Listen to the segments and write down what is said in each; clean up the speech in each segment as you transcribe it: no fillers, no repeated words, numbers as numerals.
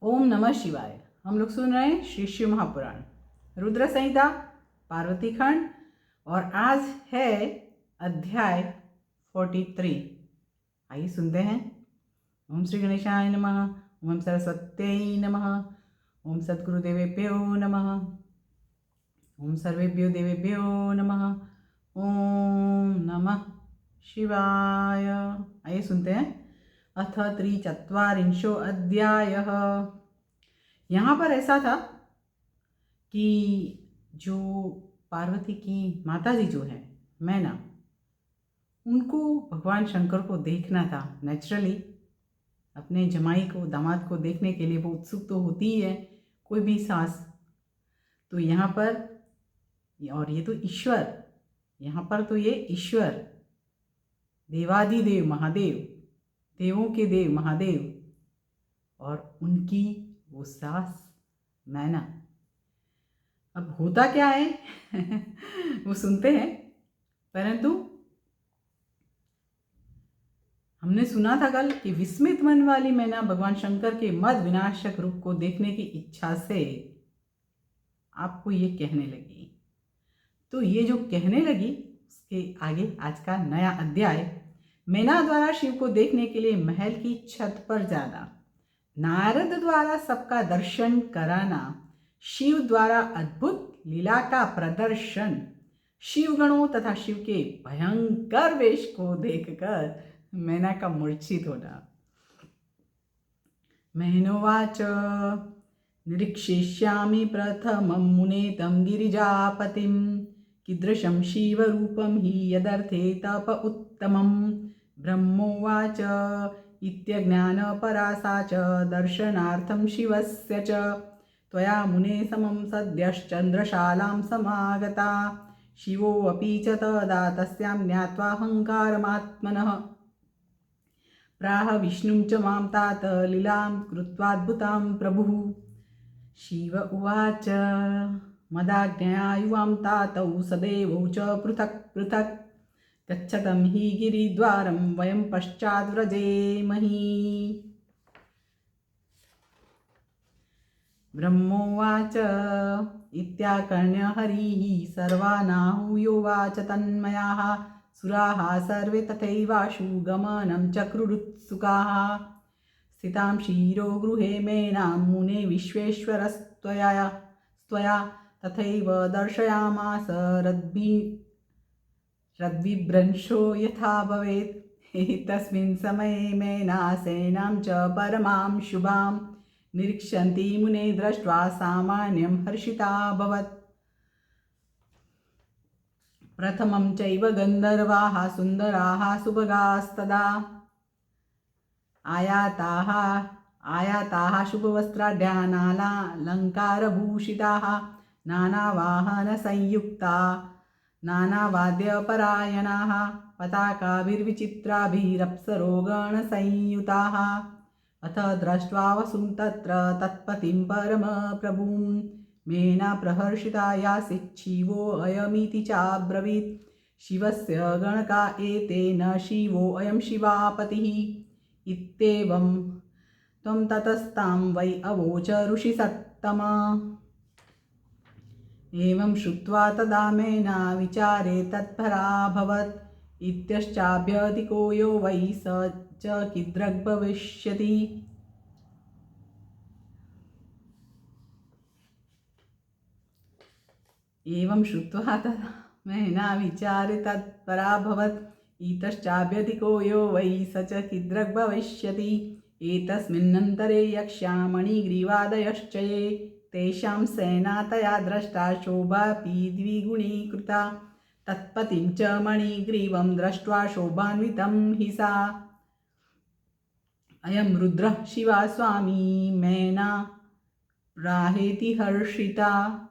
ओम नमः शिवाय। हम लोग सुन रहे हैं श्री शिव महापुराण रुद्र संहिता पार्वती खंड और आज है अध्याय 43। आइए सुनते हैं। ओम श्री गणेशाय नमः। ओम सरस्वत्यै नमः। ओम सद्गुरुदेवेभ्यो नमः। ओम सर्वेभ्यो देवेभ्यो नमः। ओम नमः शिवाय। आइए सुनते हैं। अथ 43 अध्यायः। यहाँ पर ऐसा था कि जो पार्वती की माताजी जो है मैना, उनको भगवान शंकर को देखना था। नेचुरली अपने जमाई को, दामाद को देखने के लिए वो उत्सुक तो होती ही है कोई भी सास। तो यहाँ पर, और ये तो ईश्वर, यहाँ पर तो ये ईश्वर देवादिदेव महादेव, देवों के देव महादेव और उनकी वो सास मैना। अब होता क्या है वो सुनते हैं। परंतु हमने सुना था कल कि विस्मित मन वाली मैना भगवान शंकर के मद विनाशक रूप को देखने की इच्छा से आपको ये कहने लगी। तो ये जो कहने लगी उसके आगे आज का नया अध्याय। मैना द्वारा शिव को देखने के लिए महल की छत पर जाना, नारद द्वारा सबका दर्शन कराना, शिव द्वारा अद्भुत लीला का प्रदर्शन, शिवगणों तथा शिव के भयंकर वेश को देखकर मैना का मूर्छित होना। महेनोवाच निरीक्षिष्यामि प्रथमं मुने तं गिरिजापतिं, कीदृशं शिवरूपं हि यदर्थे तप उत्तमं। ब्रह्मोवाच इत्यज्ञानपरा सा च दर्शनार्थं शिवस्य च, त्वया मुने समं सद्यश्चन्द्रशालां समागता। शिवोऽपि च तदा तस्यां ज्ञात्वाहङ्कारमात्मनः, प्राह विष्णुं च मां तात लीलां कृत्वाद्भुतां प्रभुः। शिव उवाच मदाज्ञया युवां तातौ सदेवौ च पृथक् पृथक्, गच्छतं हि गिरिद्वारं वयं पश्चाद्व्रजेमहि। ब्रह्मोवाच इत्याकर्ण्य हरिः सर्वानाहूयोवाच तन्मयाः, सुराः सर्वे तथैवाशु गमनं चक्रुरुत्सुकाः। स्थितां शिरो गृहे मेनां मुने विश्वेश्वरस्त्वया तथैव दर्शयामास रद्विभ्रंशो यथा भवेत्। तस्मिन् समये मेना सेनां च परमां शुभां निरीक्षन्ती मुने दृष्ट्वा सामान्यं हर्षिताभवत्। प्रथमं चैव गन्धर्वाः सुन्दराः सुभगास्तदा आयाताः शुभवस्त्राढ्या नानालङ्कारभूषिताः, नानावाहनसंयुक्ता नानावाद्यपरायणाः, पताकाभिर्विचित्राभिरप्सरो गणसंयुताः। अथ दृष्ट्वा वसुं तत्र तत्पतिं परमप्रभुं, मेना प्रहर्षिता यासिच्छिवोऽयमिति चाब्रवीत्। शिवस्य गणका एतेन शिवोऽयं शिवापतिः इत्येवं त्वं ततस्तां वै अवोच ऋषिसत्तमा। एवं श्रुत्वा तदा मेना विचारे तत्पराभवत्। इत्यश्चाभ्यधिको यो वै स च कीदृग् भविष्यति। एवं श्रुत्वा तदा मेना विचारे तत्पराभवत्। इतश्चाभ्यधिको यो वै स च कीदृग् भविष्यति। एतस्मिन्नन्तरे यक्षा मणिग्रीवादयश्च ये, तेषां सेना तया दृष्टा शोभापि द्विगुणीकृता। तत्पतिं च मणिग्रीवं दृष्ट्वा शोभान्वितं हि सा, अयं रुद्रः शिवा स्वामी मेना प्राहेति हर्षिता।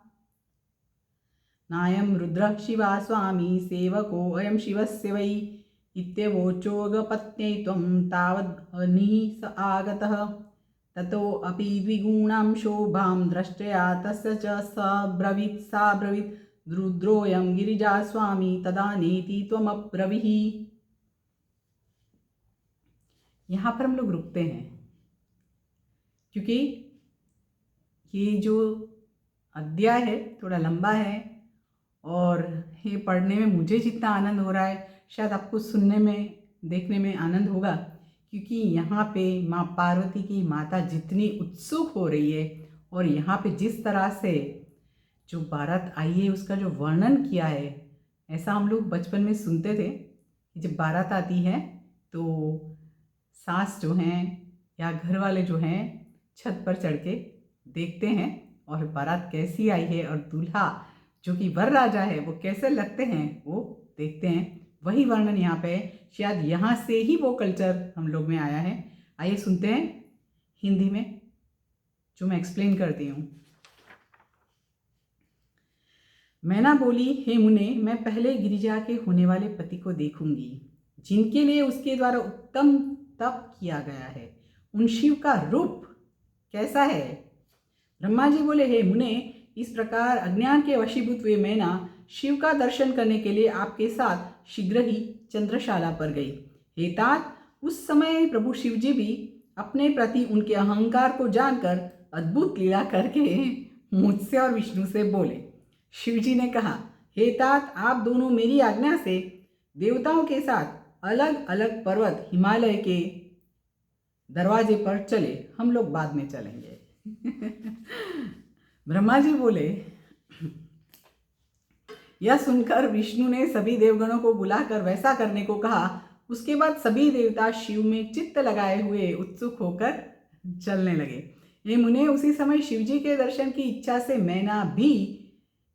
नायं रुद्रः शिवा स्वामी सेवकोऽयं शिवस्य वै इत्यवोचोगपत्न्यै त्वं तावद्धनिः स आगतः। ततोऽपि द्विगुणां शोभां दृष्ट्या तस्य च सा ब्रवीत् रुद्रोऽयं गिरिजास्वामी तदा नेति त्वमब्रवीः। यहाँ पर हम लोग रुकते हैं क्योंकि ये जो अध्याय है थोड़ा लंबा है और ये पढ़ने में मुझे जितना आनंद हो रहा है शायद आपको सुनने में देखने में आनंद होगा, क्योंकि यहाँ पे माँ पार्वती की माता जितनी उत्सुक हो रही है और यहाँ पे जिस तरह से जो बारात आई है उसका जो वर्णन किया है, ऐसा हम लोग बचपन में सुनते थे कि जब बारात आती है तो सास जो हैं या घर वाले जो हैं छत पर चढ़ के देखते हैं और बारात कैसी आई है और दूल्हा जो कि वर राजा है वो कैसे लगते हैं वो देखते हैं। वही वर्णन यहाँ पे है, शायद यहाँ से ही वो कल्चर हम लोग में आया है। आइए सुनते हैं हिंदी में जो मैं एक्सप्लेन करती हूँ। मैना बोली, हे मुने, मैं पहले गिरिजा के होने वाले पति को देखूंगी जिनके लिए उसके द्वारा उत्तम तप किया गया है। उन शिव का रूप कैसा है? ब्रह्मा जी बोले, हे मुने, इस प्रकार अज्ञान के वशीभूत हुए मैना शिव का दर्शन करने के लिए आपके साथ शीघ्र ही चंद्रशाला पर गई। हे तात, उस समय प्रभु शिव जी भी अपने प्रति उनके अहंकार को जानकर अद्भुत लीला करके मुझसे और विष्णु से बोले। शिव जी ने कहा, हे तात, आप दोनों मेरी आज्ञा से देवताओं के साथ अलग अलग पर्वत हिमालय के दरवाजे पर चले, हम लोग बाद में चलेंगे। ब्रह्मा जी बोले, यह सुनकर विष्णु ने सभी देवगणों को बुलाकर वैसा करने को कहा। उसके बाद सभी देवता शिव में चित्त लगाए हुए उत्सुक होकर चलने लगे। ये मुने, उसी समय शिवजी के दर्शन की इच्छा से मैना भी,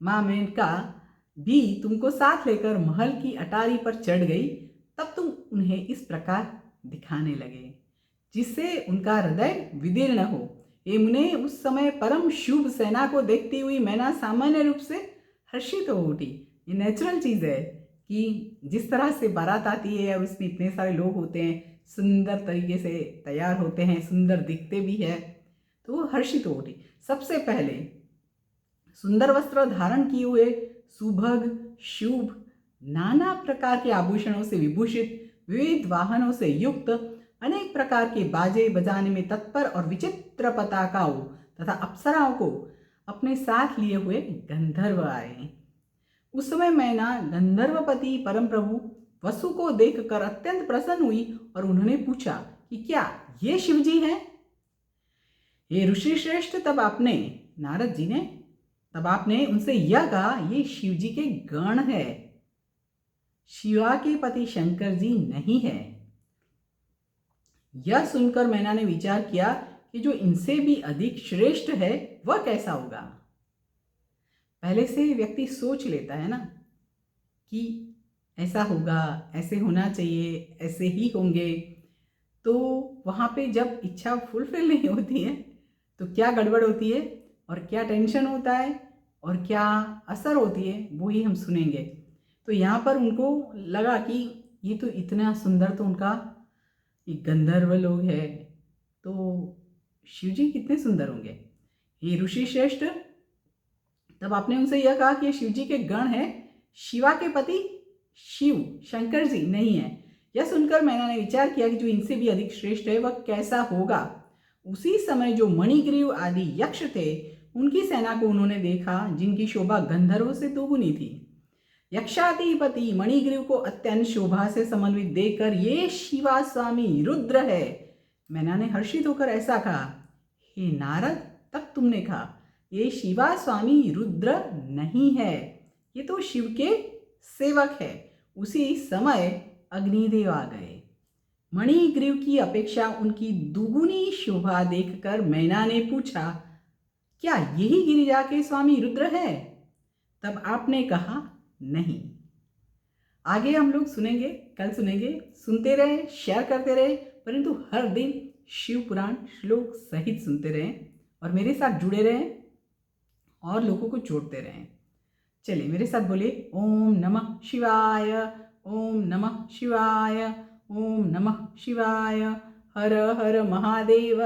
माँ मेनका भी तुमको साथ लेकर महल की अटारी पर चढ़ गई। तब तुम उन्हें इस प्रकार दिखाने लगे जिससे उनका हृदय विदीर्ण हो। ये मुने, उस समय परम शुभ सेना को देखती हुई मैना सामान्य रूप से हर्षित हो उठी। ये नेचुरल चीज़ है कि जिस तरह से बारात आती है और उसमें इतने सारे लोग होते हैं, सुंदर तरीके से तैयार होते हैं, सुंदर दिखते भी है, तो वो हर्षित हो उठी। सबसे पहले सुंदर वस्त्र धारण किए हुए, सुभग शुभ नाना प्रकार के आभूषणों से विभूषित, विविध वाहनों से युक्त, अनेक प्रकार के बाजे बजाने में तत्पर और विचित्र पताकाओं तथा अप्सराओं को अपने साथ लिए हुए गंधर्व आए। उस समय मैना गंधर्वपति परम प्रभु वसु को देखकर अत्यंत प्रसन्न हुई और उन्होंने पूछा कि क्या ये शिवजी हैं? ये ऋषि श्रेष्ठ, तब आपने, नारद जी ने, तब आपने उनसे यह कहा, ये शिवजी के गण है, शिवा के पति शंकर जी नहीं है। यह सुनकर मैना ने विचार किया कि जो इनसे भी अधिक श्रेष्ठ है वह कैसा होगा। पहले से व्यक्ति सोच लेता है ना कि ऐसा होगा, ऐसे होना चाहिए, ऐसे ही होंगे, तो वहाँ पे जब इच्छा फुलफिल नहीं होती है तो क्या गड़बड़ होती है और क्या टेंशन होता है और क्या असर होती है, वो ही हम सुनेंगे। तो यहाँ पर उनको लगा कि ये तो इतना सुंदर, तो उनका ये गंधर्व लोग है, तो शिवजी कितने सुंदर होंगे। ये ऋषि श्रेष्ठ, तब आपने उनसे यह कहा कि ये शिवजी के गण है, शिवा के पति शिव शंकर जी नहीं है। यह सुनकर मैना ने विचार किया कि जो इनसे भी अधिक श्रेष्ठ है वह कैसा होगा। उसी समय जो मणिग्रीव आदि यक्ष थे, उनकी सेना को उन्होंने देखा, जिनकी शोभा गंधर्वों से दोगुनी थी। यक्षाधिपति मणिग्रीव को अत्यंत शोभा से समन्वित देखकर ये शिवा स्वामी रुद्र है। मैना ने हर्षित होकर ऐसा कहा, हे नारद, तब तुमने कहा ये शिवा स्वामी रुद्र नहीं है, ये तो शिव के सेवक है। उसी समय अग्निदेव आ गए। मणिग्रीव की अपेक्षा उनकी दुगुनी शोभा देखकर मैना ने पूछा, क्या यही गिरिजा के स्वामी रुद्र है? तब आपने कहा, नहीं। आगे हम लोग सुनेंगे, कल सुनेंगे। सुनते रहे, शेयर करते रहे, परंतु हर दिन शिव पुराण श्लोक सहित सुनते रहें और मेरे साथ जुड़े रहें और लोगों को जोड़ते रहें। चलिए मेरे साथ बोले, ओम नमः शिवाय, ओम नमः शिवाय, ओम नमः शिवाय, हर हर महादेव।